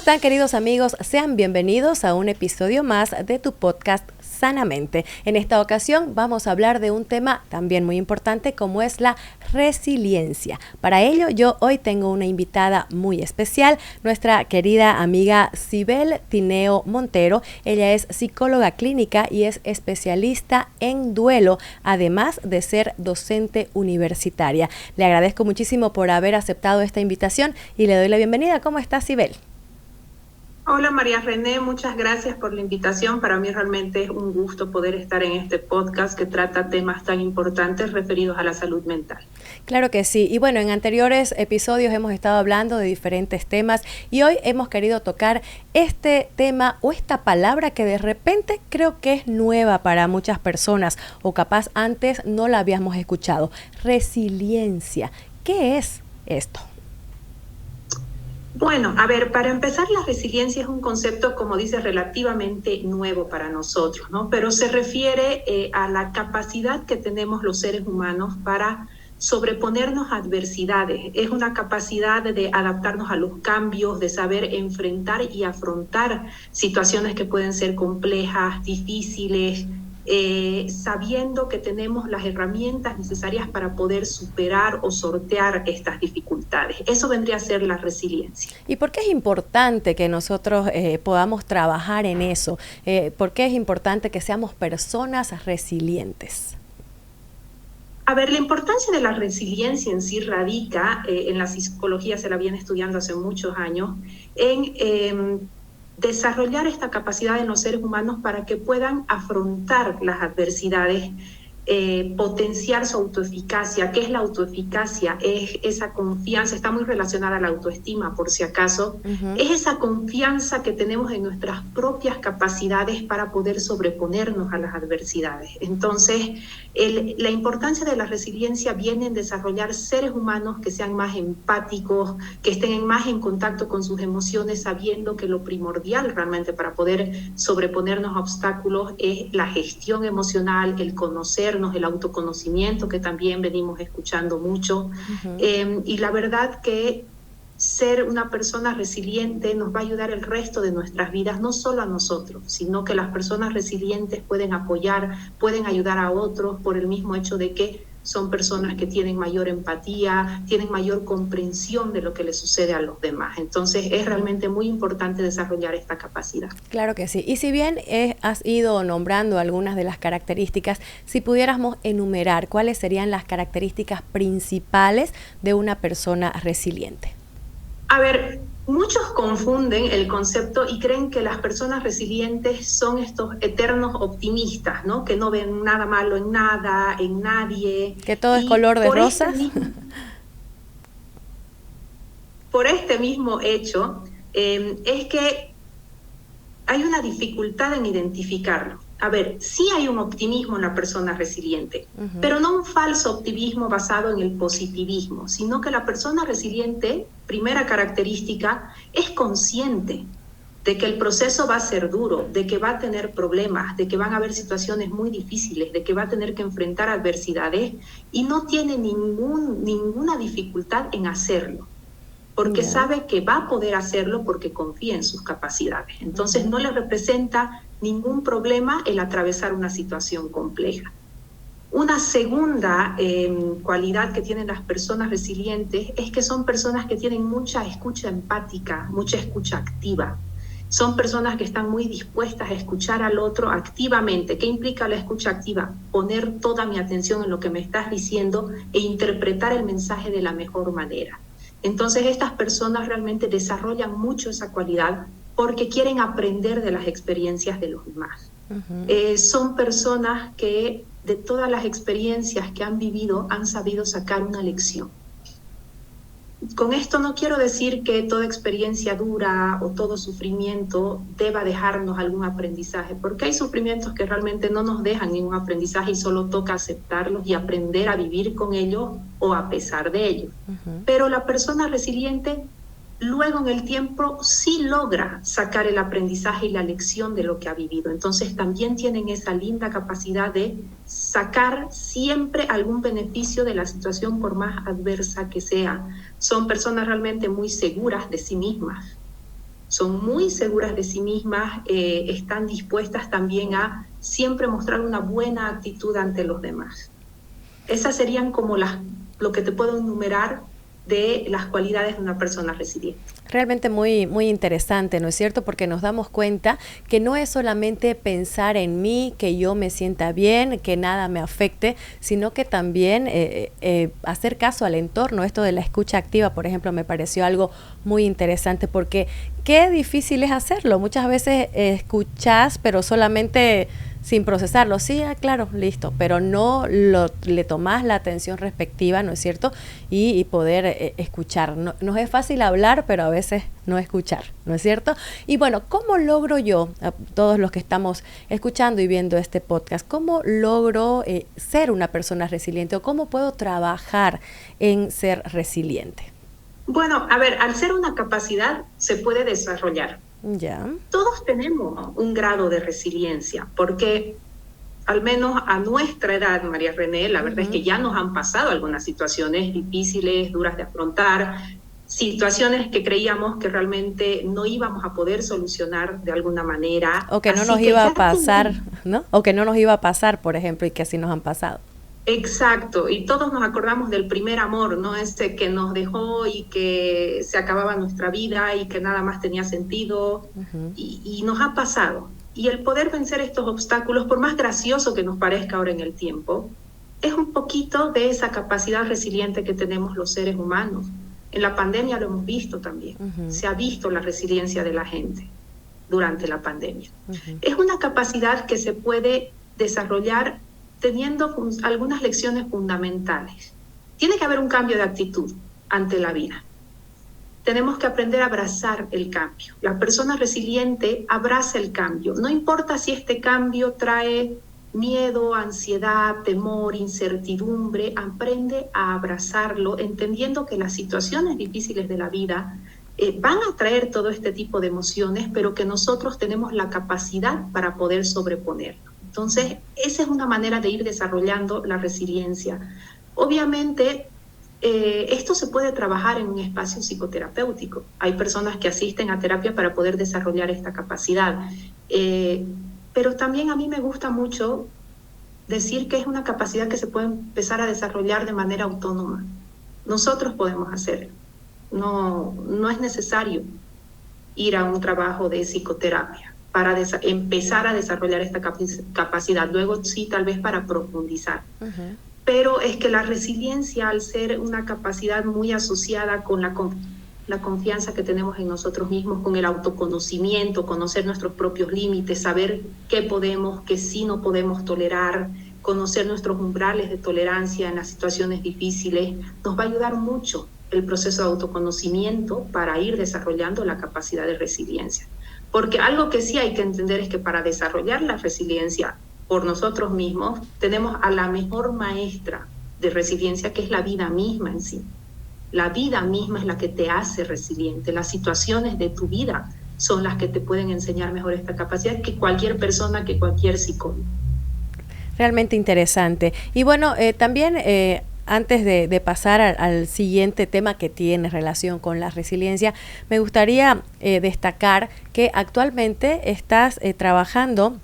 están, queridos amigos? Sean bienvenidos a un episodio más de tu podcast Sanamente. En esta ocasión vamos a hablar de un tema también muy importante como es la resiliencia. Para ello yo hoy tengo una invitada muy especial, nuestra querida amiga Sibel Tineo Montero. Ella es psicóloga clínica y es especialista en duelo, además de ser docente universitaria. Le agradezco muchísimo por haber aceptado esta invitación y le doy la bienvenida. ¿Cómo estás, Sibel? Hola María René, muchas gracias por la invitación. Para mí realmente es un gusto poder estar en este podcast que trata temas tan importantes referidos a la salud mental. Claro que sí. Y bueno, en anteriores episodios hemos estado hablando de diferentes temas y hoy hemos querido tocar este tema o esta palabra que de repente creo que es nueva para muchas personas o capaz antes no la habíamos escuchado. Resiliencia. ¿Qué es esto? Bueno, a ver, para empezar, la resiliencia es un concepto, como dice, relativamente nuevo para nosotros, ¿no? Pero se refiere a la capacidad que tenemos los seres humanos para sobreponernos a adversidades. Es una capacidad de adaptarnos a los cambios, de saber enfrentar y afrontar situaciones que pueden ser complejas, difíciles, sabiendo que tenemos las herramientas necesarias para poder superar o sortear estas dificultades. Eso vendría a ser la resiliencia. ¿Y por qué es importante que nosotros podamos trabajar en eso? ¿Por qué es importante que seamos personas resilientes? A ver, la importancia de la resiliencia en sí radica, en la psicología se la viene estudiando hace muchos años, en desarrollar esta capacidad en los seres humanos para que puedan afrontar las adversidades, potenciar su autoeficacia. ¿Qué es la autoeficacia? Es esa confianza, está muy relacionada a la autoestima, por si acaso. Es esa confianza que tenemos en nuestras propias capacidades para poder sobreponernos a las adversidades. Entonces, la importancia de la resiliencia viene en desarrollar seres humanos que sean más empáticos, que estén más en contacto con sus emociones, sabiendo que lo primordial realmente para poder sobreponernos a obstáculos es la gestión emocional, el conocer, el autoconocimiento, que también venimos escuchando mucho. Y la verdad que ser una persona resiliente nos va a ayudar el resto de nuestras vidas, no solo a nosotros, sino que las personas resilientes pueden apoyar, pueden ayudar a otros por el mismo hecho de que son personas que tienen mayor empatía, tienen mayor comprensión de lo que les sucede a los demás. Entonces es realmente muy importante desarrollar esta capacidad. Claro que sí. Y si bien has ido nombrando algunas de las características, si pudiéramos enumerar cuáles serían las características principales de una persona resiliente. A ver, muchos confunden el concepto y creen que las personas resilientes son estos eternos optimistas, ¿no? Que no ven nada malo en nada, en nadie. Que todo es color de rosas. Por este mismo hecho, es que hay una dificultad en identificarlo. A ver, sí hay un optimismo en la persona resiliente, pero no un falso optimismo basado en el positivismo, sino que la persona resiliente, primera característica, es consciente de que el proceso va a ser duro, de que va a tener problemas, de que van a haber situaciones muy difíciles, de que va a tener que enfrentar adversidades y no tiene ninguna dificultad en hacerlo, porque sabe que va a poder hacerlo porque confía en sus capacidades. Entonces no le representa ningún problema el atravesar una situación compleja. Una segunda cualidad que tienen las personas resilientes es que son personas que tienen mucha escucha empática, mucha escucha activa. Son personas que están muy dispuestas a escuchar al otro activamente. ¿Qué implica la escucha activa? Poner toda mi atención en lo que me estás diciendo e interpretar el mensaje de la mejor manera. Entonces estas personas realmente desarrollan mucho esa cualidad porque quieren aprender de las experiencias de los demás. Son personas que de todas las experiencias que han vivido han sabido sacar una lección. Con esto no quiero decir que toda experiencia dura o todo sufrimiento deba dejarnos algún aprendizaje, porque hay sufrimientos que realmente no nos dejan ningún aprendizaje y solo toca aceptarlos y aprender a vivir con ellos o a pesar de ellos. Pero la persona resiliente luego en el tiempo sí logra sacar el aprendizaje y la lección de lo que ha vivido. Entonces también tienen esa linda capacidad de sacar siempre algún beneficio de la situación por más adversa que sea. Son personas realmente muy seguras de sí mismas. son muy seguras de sí mismas, están dispuestas también a siempre mostrar una buena actitud ante los demás. Esas serían como lo que te puedo enumerar de las cualidades de una persona resiliente. Realmente muy, muy interesante, ¿no es cierto? Porque nos damos cuenta que no es solamente pensar en mí, que yo me sienta bien, que nada me afecte, sino que también hacer caso al entorno. Esto de la escucha activa, por ejemplo, me pareció algo muy interesante porque qué difícil es hacerlo. Muchas veces escuchás, pero solamente sin procesarlo. Sí, claro, listo, pero no le tomás la atención respectiva, ¿no es cierto? Y poder escuchar. No, nos es fácil hablar, pero a veces no escuchar, ¿no es cierto? Y bueno, ¿cómo logro yo, a todos los que estamos escuchando y viendo este podcast, cómo logro ser una persona resiliente o cómo puedo trabajar en ser resiliente? Bueno, a ver, al ser una capacidad se puede desarrollar. Ya. Todos tenemos un grado de resiliencia, porque al menos a nuestra edad, María René, la verdad es que ya nos han pasado algunas situaciones difíciles, duras de afrontar, situaciones que creíamos que realmente no íbamos a poder solucionar de alguna manera. O que no nos iba a pasar, ¿no? O que no nos iba a pasar, por ejemplo, y que así nos han pasado. Exacto, y todos nos acordamos del primer amor, ¿no? Ese que nos dejó y que se acababa nuestra vida y que nada más tenía sentido, y nos ha pasado. Y el poder vencer estos obstáculos, por más gracioso que nos parezca ahora en el tiempo, es un poquito de esa capacidad resiliente que tenemos los seres humanos. En la pandemia lo hemos visto también, se ha visto la resiliencia de la gente durante la pandemia. Es una capacidad que se puede desarrollar teniendo algunas lecciones fundamentales. Tiene que haber un cambio de actitud ante la vida. Tenemos que aprender a abrazar el cambio. La persona resiliente abraza el cambio. No importa si este cambio trae miedo, ansiedad, temor, incertidumbre, aprende a abrazarlo, entendiendo que las situaciones difíciles de la vida van a traer todo este tipo de emociones, pero que nosotros tenemos la capacidad para poder sobreponerlo. Entonces, esa es una manera de ir desarrollando la resiliencia. Obviamente, esto se puede trabajar en un espacio psicoterapéutico. Hay personas que asisten a terapia para poder desarrollar esta capacidad. Pero también a mí me gusta mucho decir que es una capacidad que se puede empezar a desarrollar de manera autónoma. Nosotros podemos hacerlo. No es necesario ir a un trabajo de psicoterapia para empezar a desarrollar esta capacidad, luego sí, tal vez para profundizar. Pero es que la resiliencia, al ser una capacidad muy asociada con la confianza que tenemos en nosotros mismos, con el autoconocimiento, conocer nuestros propios límites, saber qué podemos, qué sí no podemos tolerar, conocer nuestros umbrales de tolerancia en las situaciones difíciles, nos va a ayudar mucho el proceso de autoconocimiento para ir desarrollando la capacidad de resiliencia. Porque algo que sí hay que entender es que para desarrollar la resiliencia por nosotros mismos, tenemos a la mejor maestra de resiliencia, que es la vida misma en sí. La vida misma es la que te hace resiliente. Las situaciones de tu vida son las que te pueden enseñar mejor esta capacidad que cualquier persona, que cualquier psicólogo. Realmente interesante. Y bueno, también antes de pasar al siguiente tema que tiene relación con la resiliencia, me gustaría destacar que actualmente estás trabajando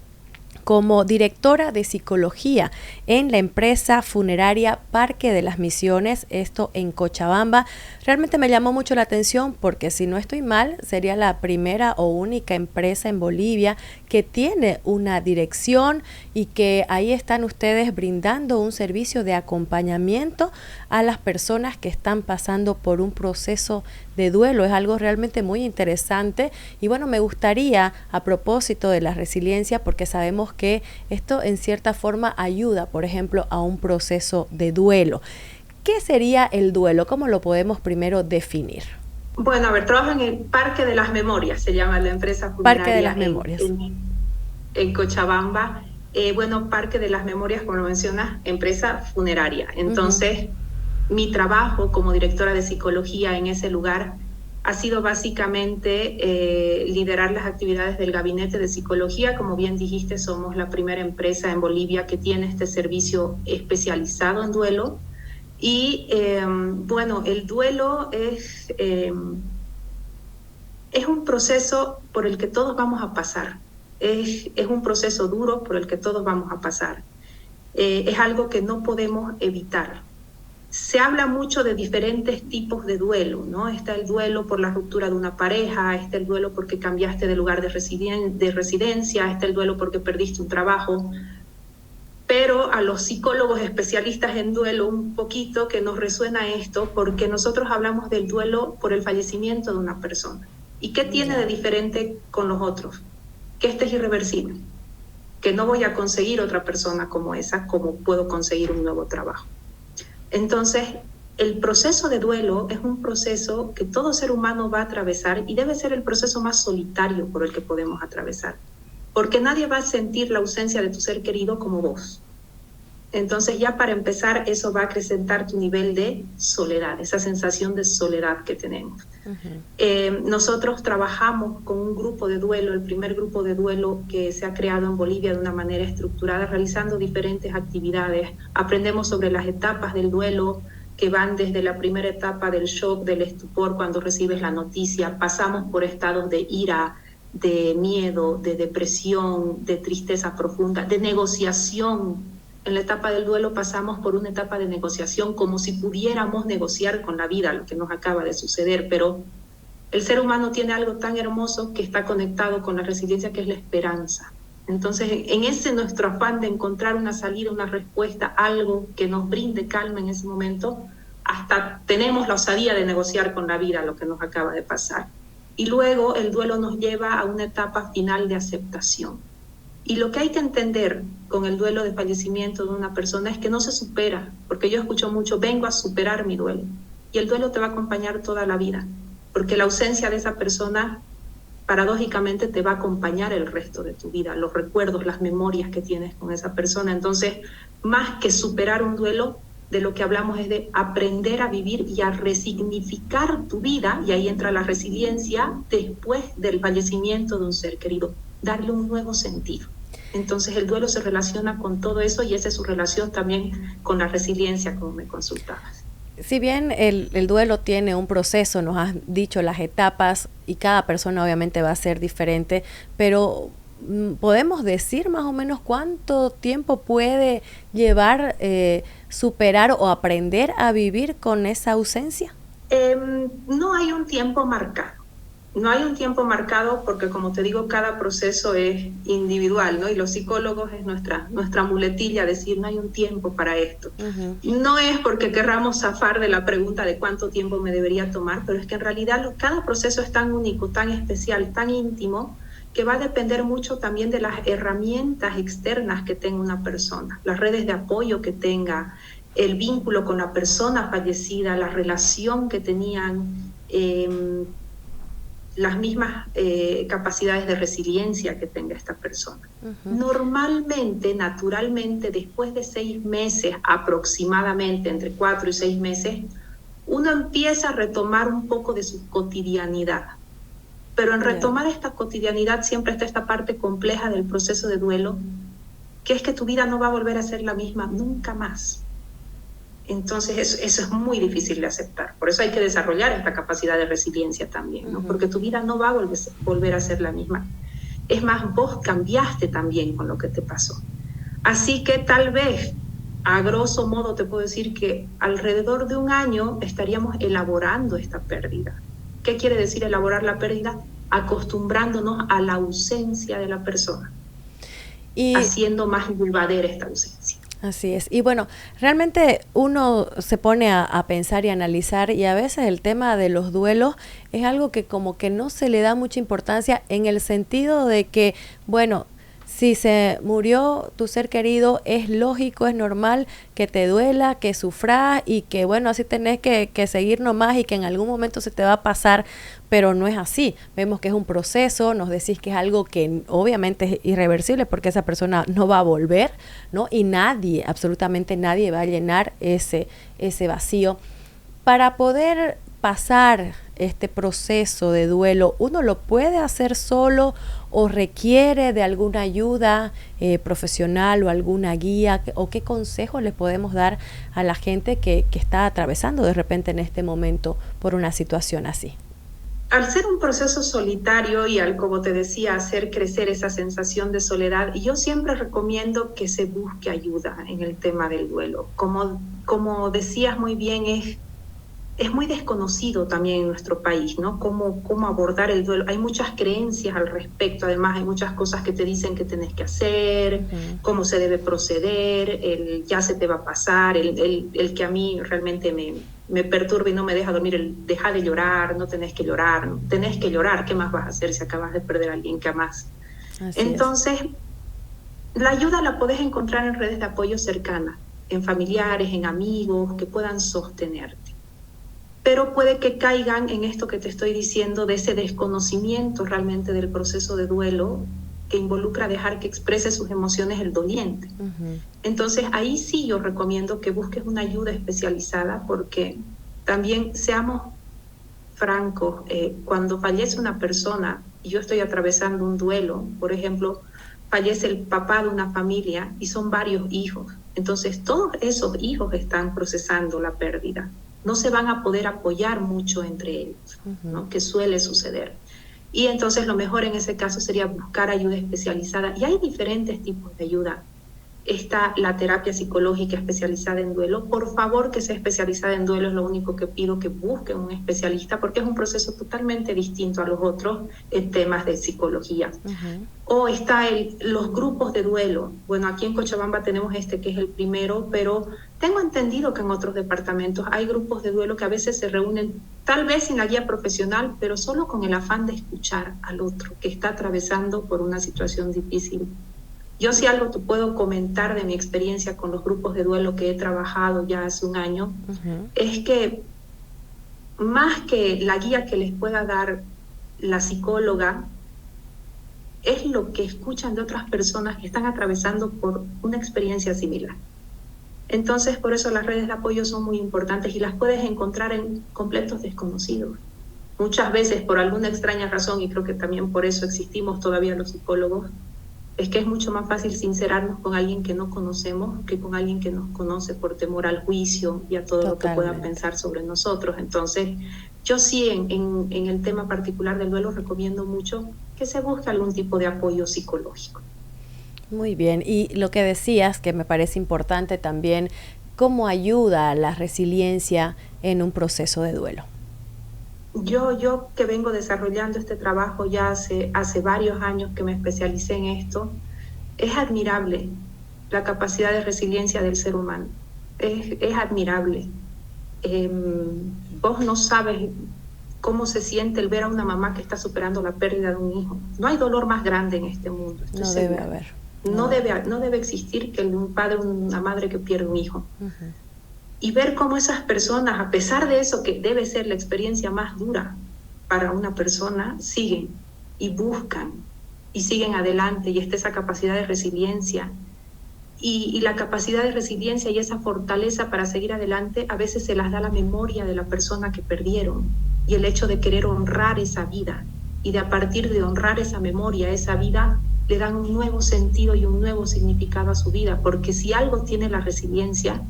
como directora de psicología en la empresa funeraria Parque de las Misiones, esto en Cochabamba. Realmente me llamó mucho la atención porque, si no estoy mal, sería la primera o única empresa en Bolivia que tiene una dirección y que ahí están ustedes brindando un servicio de acompañamiento a las personas que están pasando por un proceso de duelo. Es algo realmente muy interesante y bueno, me gustaría, a propósito de la resiliencia, porque sabemos que esto en cierta forma ayuda, por ejemplo, a un proceso de duelo. ¿Qué sería el duelo? ¿Cómo lo podemos primero definir? Bueno, a ver, trabajo en el Parque de las Memorias, se llama la empresa funeraria. Parque de las Memorias. En Cochabamba. Bueno, Parque de las Memorias, como lo mencionas, empresa funeraria. Entonces, mi trabajo como directora de psicología en ese lugar ha sido básicamente liderar las actividades del gabinete de psicología. Como bien dijiste, somos la primera empresa en Bolivia que tiene este servicio especializado en duelo. Y bueno, el duelo es Es un proceso por el que todos vamos a pasar. Es un proceso duro por el que todos vamos a pasar. Es algo que no podemos evitar. Se habla mucho de diferentes tipos de duelo, ¿no? Está el duelo por la ruptura de una pareja, está el duelo porque cambiaste de lugar de residencia, está el duelo porque perdiste un trabajo. Pero a los psicólogos especialistas en duelo un poquito que nos resuena esto, porque nosotros hablamos del duelo por el fallecimiento de una persona. ¿Y qué tiene de diferente con los otros? Que este es irreversible, que no voy a conseguir otra persona como esa, como puedo conseguir un nuevo trabajo. Entonces, el proceso de duelo es un proceso que todo ser humano va a atravesar y debe ser el proceso más solitario por el que podemos atravesar, porque nadie va a sentir la ausencia de tu ser querido como vos. Entonces, ya para empezar, eso va a acrecentar tu nivel de soledad, esa sensación de soledad que tenemos. Nosotros trabajamos con un grupo de duelo, el primer grupo de duelo que se ha creado en Bolivia de una manera estructurada, realizando diferentes actividades. Aprendemos sobre las etapas del duelo, que van desde la primera etapa del shock, del estupor, cuando recibes la noticia, pasamos por estados de ira, de miedo, de depresión, de tristeza profunda, de negociación. En la etapa del duelo pasamos por una etapa de negociación, como si pudiéramos negociar con la vida lo que nos acaba de suceder, pero el ser humano tiene algo tan hermoso que está conectado con la resiliencia, que es la esperanza. Entonces, en ese nuestro afán de encontrar una salida, una respuesta, algo que nos brinde calma en ese momento, hasta tenemos la osadía de negociar con la vida lo que nos acaba de pasar. Y luego el duelo nos lleva a una etapa final de aceptación. Y lo que hay que entender con el duelo de fallecimiento de una persona es que no se supera, porque yo escucho mucho, vengo a superar mi duelo. Y el duelo te va a acompañar toda la vida, porque la ausencia de esa persona, paradójicamente, te va a acompañar el resto de tu vida, los recuerdos, las memorias que tienes con esa persona. Entonces, más que superar un duelo, de lo que hablamos es de aprender a vivir y a resignificar tu vida, y ahí entra la resiliencia después del fallecimiento de un ser querido, darle un nuevo sentido. Entonces el duelo se relaciona con todo eso, y esa es su relación también con la resiliencia, como me consultabas. Si bien el duelo tiene un proceso, nos has dicho las etapas, y cada persona obviamente va a ser diferente, pero ¿podemos decir más o menos cuánto tiempo puede llevar superar o aprender a vivir con esa ausencia? No hay un tiempo marcado. No hay un tiempo marcado porque, como te digo, cada proceso es individual, ¿no? Y los psicólogos es nuestra muletilla decir no hay un tiempo para esto. No es porque querramos zafar de la pregunta de cuánto tiempo me debería tomar, pero es que en realidad cada proceso es tan único, tan especial, tan íntimo, que va a depender mucho también de las herramientas externas que tenga una persona, las redes de apoyo que tenga, el vínculo con la persona fallecida, la relación que tenían, las mismas capacidades de resiliencia que tenga esta persona. Normalmente, naturalmente, después de 6 meses aproximadamente, entre 4 y 6 meses, uno empieza a retomar un poco de su cotidianidad. Pero en retomar esta cotidianidad siempre está esta parte compleja del proceso de duelo, que es que tu vida no va a volver a ser la misma nunca más. Entonces eso es muy difícil de aceptar. Por eso hay que desarrollar esta capacidad de resiliencia también, ¿no? Porque tu vida no va a volver a ser la misma. Es más, vos cambiaste también con lo que te pasó. Así que tal vez, a grosso modo, te puedo decir que alrededor de 1 año estaríamos elaborando esta pérdida. ¿Qué quiere decir elaborar la pérdida? Acostumbrándonos a la ausencia de la persona, y haciendo más llevadera esta ausencia. Así es. Y bueno, realmente uno se pone a pensar y analizar, y a veces el tema de los duelos es algo que como que no se le da mucha importancia, en el sentido de que, bueno, si se murió tu ser querido, es lógico, es normal que te duela, que sufras, y que bueno, así tenés que seguir nomás, y que en algún momento se te va a pasar, pero no es así. Vemos que es un proceso, nos decís que es algo que obviamente es irreversible, porque esa persona no va a volver, ¿no? Y nadie, absolutamente nadie va a llenar ese vacío. Para poder pasar este proceso de duelo, ¿uno lo puede hacer solo o requiere de alguna ayuda profesional o alguna guía? ¿O qué consejos le podemos dar a la gente que está atravesando de repente en este momento por una situación así? Al ser un proceso solitario y al, como te decía, hacer crecer esa sensación de soledad, yo siempre recomiendo que se busque ayuda en el tema del duelo. Como decías muy bien, es muy desconocido también en nuestro país, ¿no? Cómo abordar el duelo. Hay muchas creencias al respecto, además hay muchas cosas que te dicen que tenés que hacer, cómo se debe proceder, el ya se te va a pasar, el que a mí realmente me perturba y no me deja dormir, el deja de llorar, no tenés que llorar, no tenés que llorar, ¿qué más vas a hacer si acabas de perder a alguien que amás? Entonces, la ayuda la podés encontrar en redes de apoyo cercanas, en familiares, en amigos que puedan sostenerte. Pero puede que caigan en esto que te estoy diciendo, de ese desconocimiento realmente del proceso de duelo que involucra dejar que exprese sus emociones el doliente. Entonces ahí sí yo recomiendo que busques una ayuda especializada, porque también seamos francos, cuando fallece una persona y yo estoy atravesando un duelo, por ejemplo, fallece el papá de una familia y son varios hijos, entonces todos esos hijos están procesando la pérdida, no se van a poder apoyar mucho entre ellos, ¿no? Que suele suceder. Y entonces lo mejor en ese caso sería buscar ayuda especializada. Y hay diferentes tipos de ayuda. Está la terapia psicológica especializada en duelo. Por favor, que sea especializada en duelo, es lo único que pido, que busquen un especialista, porque es un proceso totalmente distinto a los otros en temas de psicología. O está los grupos de duelo. Bueno, aquí en Cochabamba tenemos este que es el primero, pero tengo entendido que en otros departamentos hay grupos de duelo que a veces se reúnen, tal vez sin la guía profesional, pero solo con el afán de escuchar al otro que está atravesando por una situación difícil. Yo si algo te puedo comentar de mi experiencia con los grupos de duelo que he trabajado ya hace un año, es que más que la guía que les pueda dar la psicóloga, es lo que escuchan de otras personas que están atravesando por una experiencia similar. Entonces, por eso las redes de apoyo son muy importantes y las puedes encontrar en completos desconocidos. Muchas veces, por alguna extraña razón, y creo que también por eso existimos todavía los psicólogos, es que es mucho más fácil sincerarnos con alguien que no conocemos que con alguien que nos conoce, por temor al juicio y a todo lo que pueda pensar sobre nosotros. Entonces, yo sí en el tema particular del duelo recomiendo mucho que se busque algún tipo de apoyo psicológico. Muy bien, y lo que decías, que me parece importante también, ¿cómo ayuda la resiliencia en un proceso de duelo? Yo que vengo desarrollando este trabajo ya hace varios años que me especialicé en esto, es admirable la capacidad de resiliencia del ser humano, es admirable. Vos no sabes cómo se siente el ver a una mamá que está superando la pérdida de un hijo. No hay dolor más grande en este mundo. No debe haber. No debe existir que un padre o una madre que pierde un hijo. Y ver cómo esas personas, a pesar de eso, que debe ser la experiencia más dura para una persona, siguen y buscan y siguen adelante, y está esa capacidad de resiliencia. Y la capacidad de resiliencia y esa fortaleza para seguir adelante a veces se las da la memoria de la persona que perdieron, y el hecho de querer honrar esa vida, y de a partir de honrar esa memoria, esa vida, le dan un nuevo sentido y un nuevo significado a su vida, porque si algo tiene la resiliencia,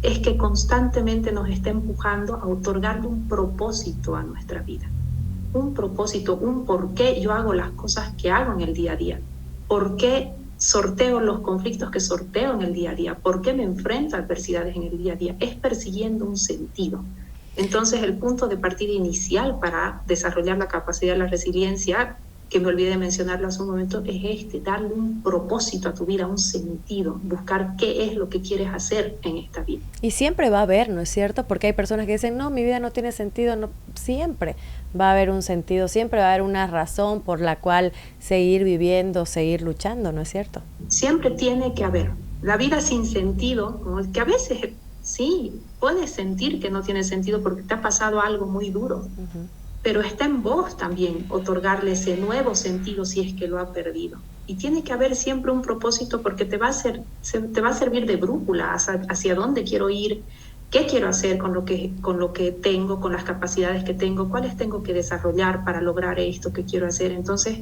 es que constantemente nos está empujando a otorgarle un propósito a nuestra vida. Un propósito, un por qué yo hago las cosas que hago en el día a día. ¿Por qué sorteo los conflictos que sorteo en el día a día? ¿Por qué me enfrento a adversidades en el día a día? Es persiguiendo un sentido. Entonces, el punto de partida inicial para desarrollar la capacidad de la resiliencia, que me olvidé de mencionarlo hace un momento, es darle un propósito a tu vida, un sentido, buscar qué es lo que quieres hacer en esta vida. Y siempre va a haber, ¿no es cierto? Porque hay personas que dicen, no, mi vida no tiene sentido. No, siempre va a haber un sentido, siempre va a haber una razón por la cual seguir viviendo, seguir luchando, ¿no es cierto? Siempre tiene que haber. La vida sin sentido, como el que a veces sí, puedes sentir que no tiene sentido porque te ha pasado algo muy duro. Pero está en vos también otorgarle ese nuevo sentido si es que lo ha perdido. Y tiene que haber siempre un propósito, porque te va a servir de brújula hacia dónde quiero ir, qué quiero hacer con lo que tengo, con las capacidades que tengo, cuáles tengo que desarrollar para lograr esto que quiero hacer. Entonces,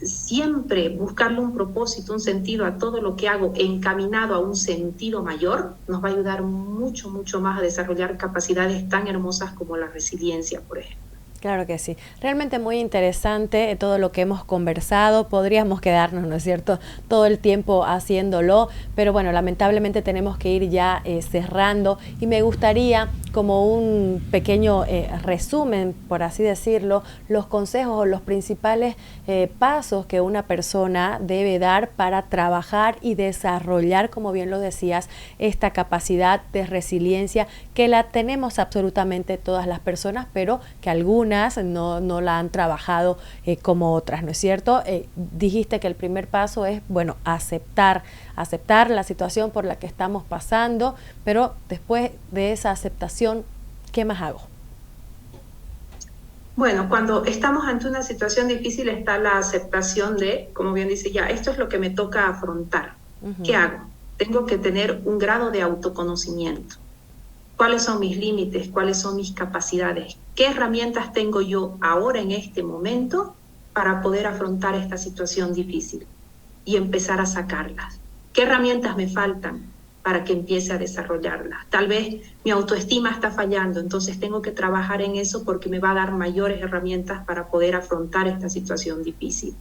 siempre buscarle un propósito, un sentido a todo lo que hago, encaminado a un sentido mayor, nos va a ayudar mucho, mucho más a desarrollar capacidades tan hermosas como la resiliencia, por ejemplo. Claro que sí. Realmente muy interesante todo lo que hemos conversado. Podríamos quedarnos, ¿no es cierto?, todo el tiempo haciéndolo, pero bueno, lamentablemente tenemos que ir ya cerrando y me gustaría, como un pequeño resumen, por así decirlo, los consejos o los principales pasos que una persona debe dar para trabajar y desarrollar, como bien lo decías, esta capacidad de resiliencia que la tenemos absolutamente todas las personas, pero que algunas no la han trabajado como otras, ¿no es cierto? Dijiste que el primer paso es, bueno, aceptar la situación por la que estamos pasando, pero después de esa aceptación, ¿qué más hago? Bueno, cuando estamos ante una situación difícil está la aceptación de, como bien dice, ya, esto es lo que me toca afrontar. ¿Qué hago? Tengo que tener un grado de autoconocimiento. ¿Cuáles son mis límites? ¿Cuáles son mis capacidades? ¿Qué herramientas tengo yo ahora en este momento para poder afrontar esta situación difícil y empezar a sacarlas? ¿Qué herramientas me faltan para que empiece a desarrollarlas? Tal vez mi autoestima está fallando, entonces tengo que trabajar en eso porque me va a dar mayores herramientas para poder afrontar esta situación difícil.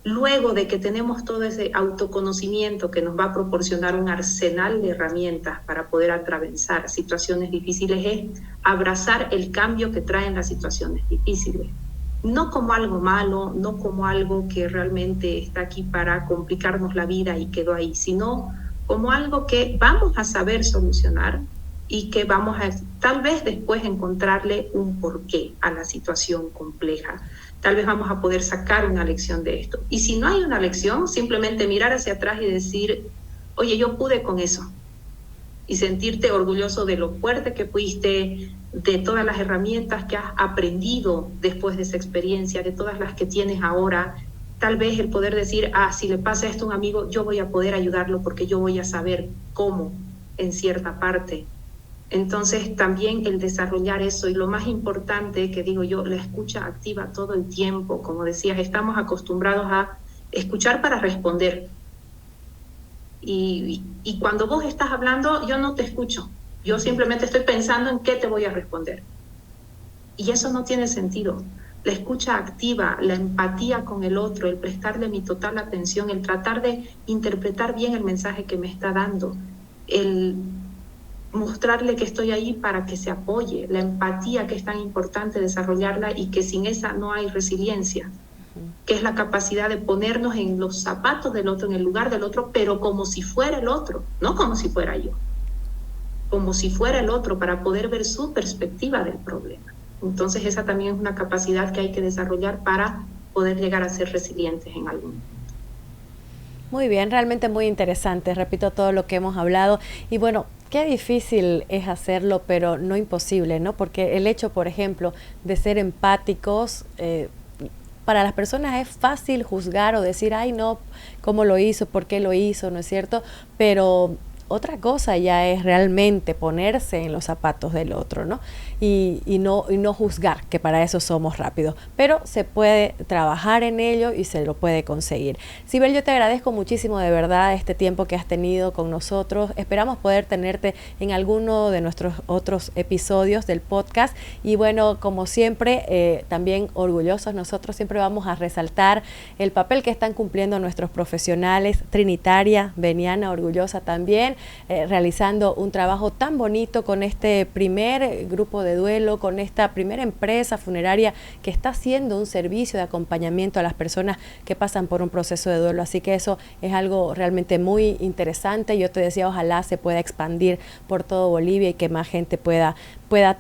Luego de que tenemos todo ese autoconocimiento que nos va a proporcionar un arsenal de herramientas para poder atravesar situaciones difíciles, es abrazar el cambio que traen las situaciones difíciles. No como algo malo, no como algo que realmente está aquí para complicarnos la vida y quedó ahí, sino como algo que vamos a saber solucionar y que vamos a tal vez después encontrarle un porqué a la situación compleja. Tal vez vamos a poder sacar una lección de esto. Y si no hay una lección, simplemente mirar hacia atrás y decir, oye, yo pude con eso. Y sentirte orgulloso de lo fuerte que fuiste, de todas las herramientas que has aprendido después de esa experiencia, de todas las que tienes ahora. Tal vez el poder decir, si le pasa esto a un amigo, yo voy a poder ayudarlo porque yo voy a saber cómo en cierta parte. Entonces también el desarrollar eso, y lo más importante que digo yo, la escucha activa todo el tiempo. Como decías, estamos acostumbrados a escuchar para responder. Y cuando vos estás hablando, yo no te escucho. Yo simplemente estoy pensando en qué te voy a responder. Y eso no tiene sentido. La escucha activa, la empatía con el otro, el prestarle mi total atención, el tratar de interpretar bien el mensaje que me está dando, el mostrarle que estoy ahí para que se apoye, la empatía que es tan importante desarrollarla y que sin esa no hay resiliencia, que es la capacidad de ponernos en los zapatos del otro, en el lugar del otro, pero como si fuera el otro, no como si fuera yo, como si fuera el otro para poder ver su perspectiva del problema. Entonces esa también es una capacidad que hay que desarrollar para poder llegar a ser resilientes en algún momento. Muy bien, realmente muy interesante, repito todo lo que hemos hablado y bueno, qué difícil es hacerlo, pero no imposible, ¿no? Porque el hecho, por ejemplo, de ser empáticos, para las personas es fácil juzgar o decir, ay no, ¿cómo lo hizo? ¿Por qué lo hizo? ¿No es cierto? Pero otra cosa ya es realmente ponerse en los zapatos del otro, ¿no? Y no juzgar, que para eso somos rápidos, pero se puede trabajar en ello y se lo puede conseguir. Sibel, yo te agradezco muchísimo de verdad este tiempo que has tenido con nosotros. Esperamos poder tenerte en alguno de nuestros otros episodios del podcast y bueno, como siempre, también orgullosos nosotros siempre vamos a resaltar el papel que están cumpliendo nuestros profesionales, Trinitaria, Beniana, orgullosa también, realizando un trabajo tan bonito con este primer grupo de duelo, con esta primera empresa funeraria que está haciendo un servicio de acompañamiento a las personas que pasan por un proceso de duelo. Así que eso es algo realmente muy interesante. Yo te decía, ojalá se pueda expandir por todo Bolivia y que más gente pueda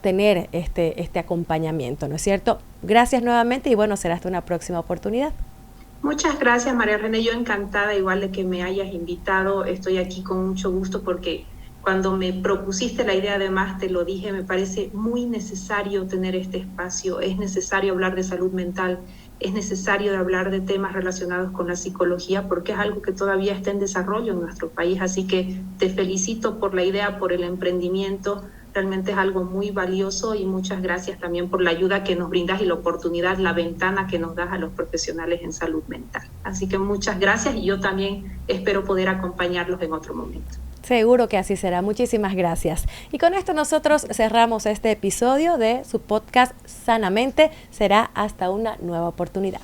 tener este acompañamiento, ¿no es cierto? Gracias nuevamente y bueno, será hasta una próxima oportunidad. Muchas gracias, María René. Yo encantada igual de que me hayas invitado. Estoy aquí con mucho gusto porque cuando me propusiste la idea, además te lo dije, me parece muy necesario tener este espacio. Es necesario hablar de salud mental, es necesario hablar de temas relacionados con la psicología porque es algo que todavía está en desarrollo en nuestro país. Así que te felicito por la idea, por el emprendimiento. Realmente es algo muy valioso y muchas gracias también por la ayuda que nos brindas y la oportunidad, la ventana que nos das a los profesionales en salud mental. Así que muchas gracias y yo también espero poder acompañarlos en otro momento. Seguro que así será. Muchísimas gracias. Y con esto nosotros cerramos este episodio de su podcast Sanamente. Será hasta una nueva oportunidad.